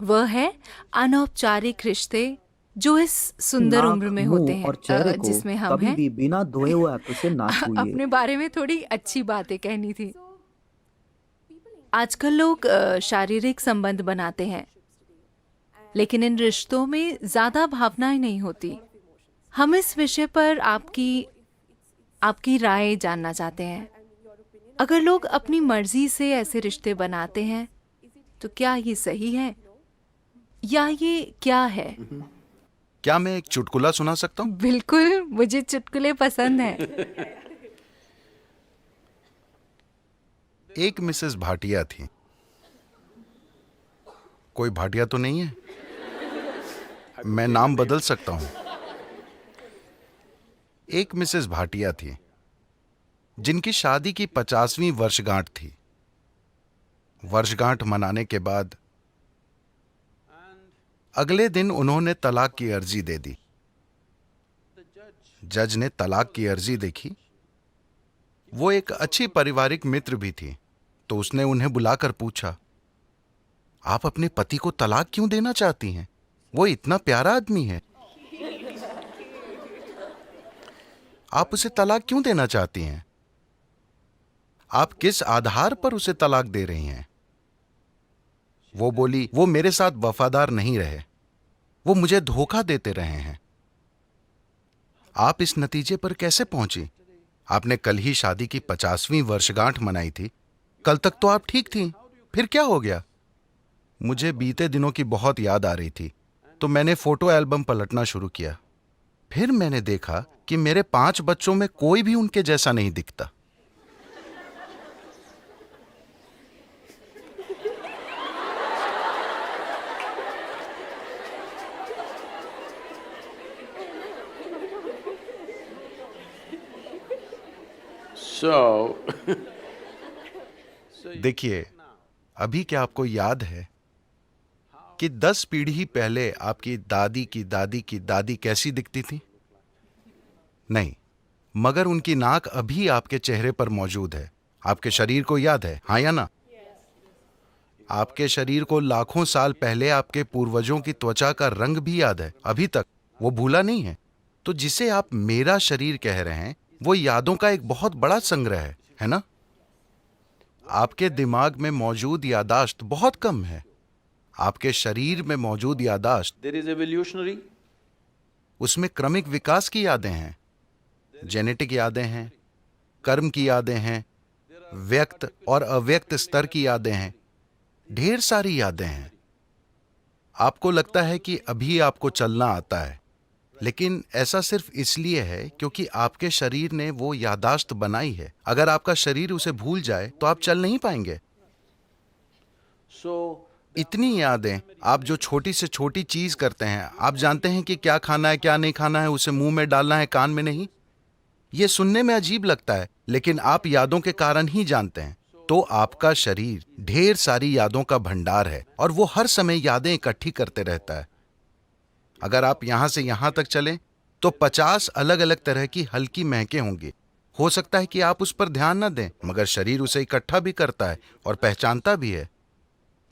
वह है अनौपचारिक रिश्ते जो इस सुंदर उम्र नाक, में होते मुंह हैं और चेहरे को जिसमें हम कभी हैं। भी बिना धोए हुए हाथों से ना छूइए। अपने बारे में थोड़ी अच्छी बातें कहनी थी। आजकल लोग शारीरिक संबंध बनाते हैं, लेकिन इन रिश्तों में ज्यादा भावनाएं नहीं होती। हम इस विषय पर आपकी आपकी राय जानना चाहते हैं। अगर लोग अपनी मर्जी से ऐसे रिश्ते बनाते हैं, तो क्या ये सही है या ये क्या है? क्या मैं एक चुटकुला सुना सकता हूँ? बिल्कुल, मुझे चुटकुले पसंद हैं। एक मिसेस भाटिया थी। कोई भाटिया तो नहीं है? मैं नाम बदल सकता हूँ। एक मिसेस भाटिया थी जिनकी शादी की 50वीं वर्षगांठ थी। वर्षगांठ मनाने के बाद अगले दिन उन्होंने तलाक की अर्जी दे दी। जज ने तलाक की अर्जी देखी। वो एक अच्छी पारिवारिक मित्र भी थी, तो उसने उन्हें बुलाकर पूछा, आप अपने पति को तलाक क्यों देना चाहती हैं? वो इतना प्यारा आदमी है। आप उसे तलाक क्यों देना चाहती हैं? आप किस आधार पर उसे तलाक दे रही हैं? वो बोली, वो मेरे साथ वफादार नहीं रहे, वो मुझे धोखा देते रहे हैं। आप इस नतीजे पर कैसे पहुंची? आपने कल ही शादी की 50वीं वर्षगांठ मनाई थी। कल तक तो आप ठीक थी, फिर क्या हो गया? मुझे बीते दिनों की बहुत याद आ रही थी, तो मैंने फोटो एल्बम पलटना शुरू किया। फिर मैंने देखा कि मेरे 5 बच्चों में कोई भी उनके जैसा नहीं दिखता। So, देखिए, अभी क्या आपको याद है कि 10 पीढ़ी पहले आपकी दादी की दादी की दादी कैसी दिखती थी? नहीं, मगर उनकी नाक अभी आपके चेहरे पर मौजूद है। आपके शरीर को याद है, हाँ या ना? आपके शरीर को लाखों साल पहले आपके पूर्वजों की त्वचा का रंग भी याद है, अभी तक वो भूला नहीं है। तो जिसे आप मेरा शरीर कह रहे हैं, वो यादों का एक बहुत बड़ा संग्रह है ना? आपके दिमाग में मौजूद यादाश्त बहुत कम है। आपके शरीर में मौजूद यादाश्त, there is evolutionary, उसमें क्रमिक विकास की यादें हैं, जेनेटिक यादें हैं, कर्म की यादें हैं, व्यक्त और अव्यक्त स्तर की यादें हैं, ढेर सारी यादें हैं। आपको लगता है कि अभी आपको चलना आता है, लेकिन ऐसा सिर्फ इसलिए है क्योंकि आपके शरीर ने वो यादाश्त बनाई है। अगर आपका शरीर उसे भूल जाए तो आप चल नहीं पाएंगे। so इतनी यादें, आप जो छोटी से छोटी चीज करते हैं, आप जानते हैं कि क्या खाना है क्या नहीं खाना है, उसे मुंह में डालना है कान में नहीं। ये सुनने में अजीब लगता है, लेकिन आप यादों के कारण ही जानते हैं। तो आपका शरीर ढेर सारी यादों का भंडार है और वो हर समय यादें इकट्ठी करते रहता है। अगर आप यहां से यहां तक चलें तो 50 अलग अलग तरह की हल्की महकें होंगी। हो सकता है कि आप उस पर ध्यान न दें, मगर शरीर उसे इकट्ठा भी करता है और पहचानता भी है।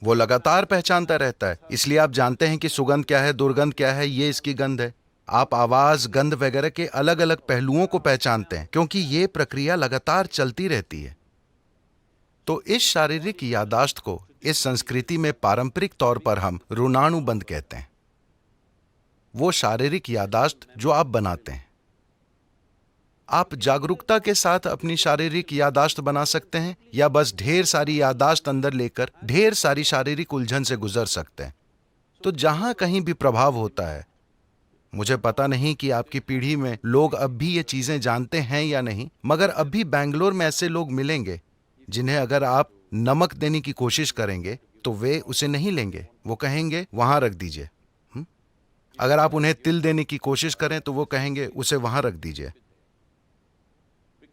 वो लगातार पहचानता रहता है, इसलिए आप जानते हैं कि सुगंध क्या है, दुर्गंध क्या है, ये इसकी गंध है। आप आवाज, गंध वगैरह के अलग अलग पहलुओं को पहचानते हैं, क्योंकि ये प्रक्रिया लगातार चलती रहती है। तो इस शारीरिक यादाश्त को इस संस्कृति में पारंपरिक तौर पर हम ऋणानुबंध कहते हैं। वो शारीरिक यादाश्त जो आप बनाते हैं। आप जागरूकता के साथ अपनी शारीरिक यादाश्त बना सकते हैं, या बस ढेर सारी यादाश्त अंदर लेकर ढेर सारी शारीरिक उलझन से गुजर सकते हैं। तो जहां कहीं भी प्रभाव होता है, मुझे पता नहीं कि आपकी पीढ़ी में लोग अब भी ये चीजें जानते हैं या नहीं, मगर अब भी बैंगलोर में ऐसे लोग मिलेंगे जिन्हें अगर आप नमक देने की कोशिश करेंगे तो वे उसे नहीं लेंगे। वो कहेंगे वहां रख दीजिए। अगर आप उन्हें तिल देने की कोशिश करें तो वो कहेंगे उसे वहां रख दीजिए,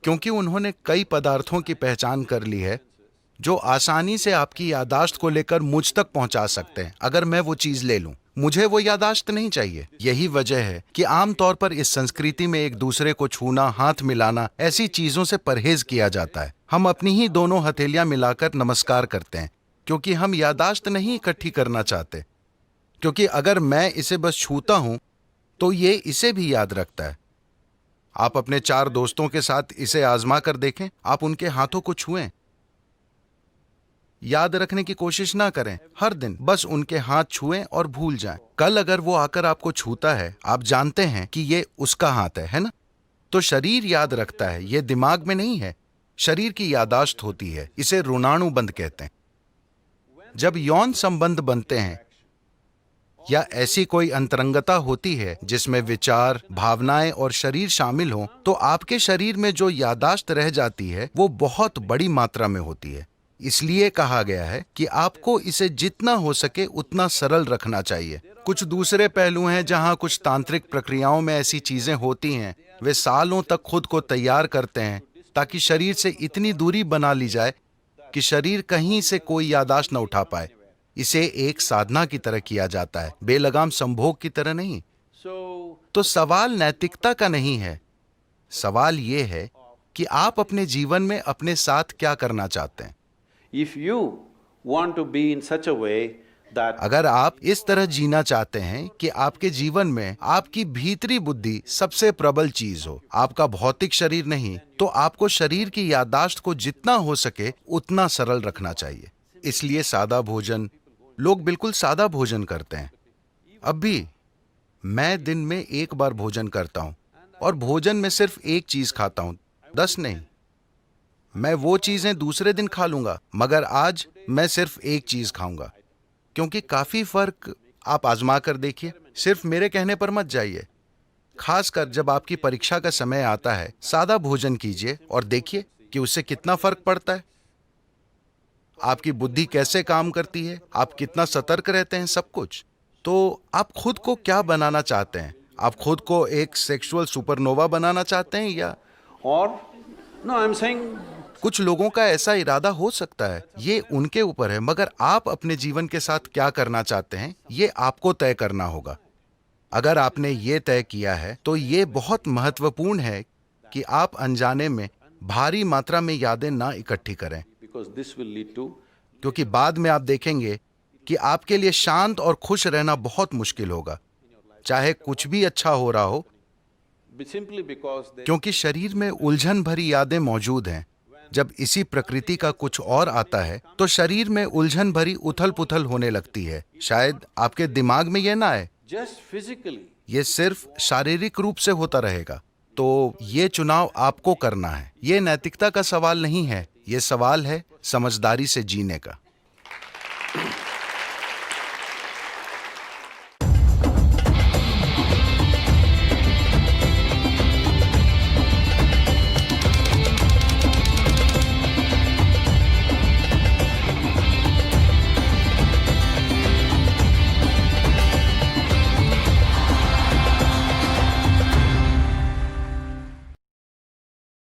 क्योंकि उन्होंने कई पदार्थों की पहचान कर ली है जो आसानी से आपकी यादाश्त को लेकर मुझ तक पहुंचा सकते हैं। अगर मैं वो चीज ले लूं, मुझे वो यादाश्त नहीं चाहिए। यही वजह है कि आमतौर पर इस संस्कृति में एक दूसरे को छूना, हाथ मिलाना, ऐसी चीजों से परहेज किया जाता है। हम अपनी ही दोनों हथेलियां मिलाकर नमस्कार करते हैं, क्योंकि हम यादाश्त नहीं इकट्ठी करना चाहते। क्योंकि अगर मैं इसे बस छूता हूं तो ये इसे भी याद रखता है। आप अपने 4 दोस्तों के साथ इसे आजमा कर देखें, आप उनके हाथों को छुएं, याद रखने की कोशिश ना करें, हर दिन बस उनके हाथ छुएं और भूल जाएं। कल अगर वो आकर आपको छूता है, आप जानते हैं कि ये उसका हाथ है ना? तो शरीर याद रखता है, ये दिमाग में नहीं है, शरीर की यादाश्त होती है, इसे ऋणानुबंध कहते हैं। जब यौन संबंध बनते हैं या ऐसी कोई अंतरंगता होती है जिसमें विचार, भावनाएं और शरीर शामिल हों, तो आपके शरीर में जो यादाश्त रह जाती है वो बहुत बड़ी मात्रा में होती है। इसलिए कहा गया है कि आपको इसे जितना हो सके उतना सरल रखना चाहिए। कुछ दूसरे पहलू हैं जहां कुछ तांत्रिक प्रक्रियाओं में ऐसी चीजें होती हैं, वे सालों तक खुद को तैयार करते हैं ताकि शरीर से इतनी दूरी बना ली जाए कि शरीर कहीं से कोई यादाश्त न उठा पाए। इसे एक साधना की तरह किया जाता है, बेलगाम संभोग की तरह नहीं। so तो सवाल नैतिकता का नहीं है, सवाल ये है कि आप अपने जीवन में अपने साथ क्या करना चाहते हैं। if you want to be in such a way that अगर आप इस तरह जीना चाहते हैं कि आपके जीवन में आपकी भीतरी बुद्धि सबसे प्रबल चीज हो, आपका भौतिक शरीर नहीं, तो आपको शरीर की याददाश्त को जितना हो सके उतना सरल रखना चाहिए। इसलिए सादा भोजन, लोग बिल्कुल सादा भोजन करते हैं। अब भी मैं दिन में 1 बार भोजन करता हूं और भोजन में सिर्फ 1 चीज खाता हूं, 10 नहीं। मैं वो चीजें दूसरे दिन खा लूंगा, मगर आज मैं सिर्फ 1 चीज खाऊंगा, क्योंकि काफी फर्क आप आजमा कर देखिए। सिर्फ मेरे कहने पर मत जाइए। खासकर जब आपकी परीक्षा का समय आता है, सादा भोजन कीजिए और देखिए कि उससे कितना फर्क पड़ता है। आपकी बुद्धि कैसे काम करती है, आप कितना सतर्क रहते हैं, सब कुछ। तो आप खुद को क्या बनाना चाहते हैं? आप खुद को एक सेक्सुअल सुपरनोवा बनाना चाहते हैं या or no I'm saying कुछ लोगों का ऐसा इरादा हो सकता है, ये उनके ऊपर है, मगर आप अपने जीवन के साथ क्या करना चाहते हैं ये आपको तय करना होगा। अगर आपने ये तय किया है तो ये बहुत महत्वपूर्ण है कि आप अनजाने में भारी मात्रा में यादें ना इकट्ठी करें, because this will lead to क्योंकि बाद में आप देखेंगे कि आपके लिए शांत और खुश रहना बहुत मुश्किल होगा, चाहे कुछ भी अच्छा हो रहा हो, simply because they क्योंकि शरीर में उलझन भरी यादें मौजूद हैं। जब इसी प्रकृति का कुछ और आता है तो शरीर में उलझन भरी उथल पुथल होने लगती है। शायद आपके दिमाग में यह ना आए, just physically ये सिर्फ शारीरिक रूप से होता रहेगा। तो ये चुनाव आपको करना है। ये नैतिकता का सवाल नहीं है, ये सवाल है समझदारी से जीने का।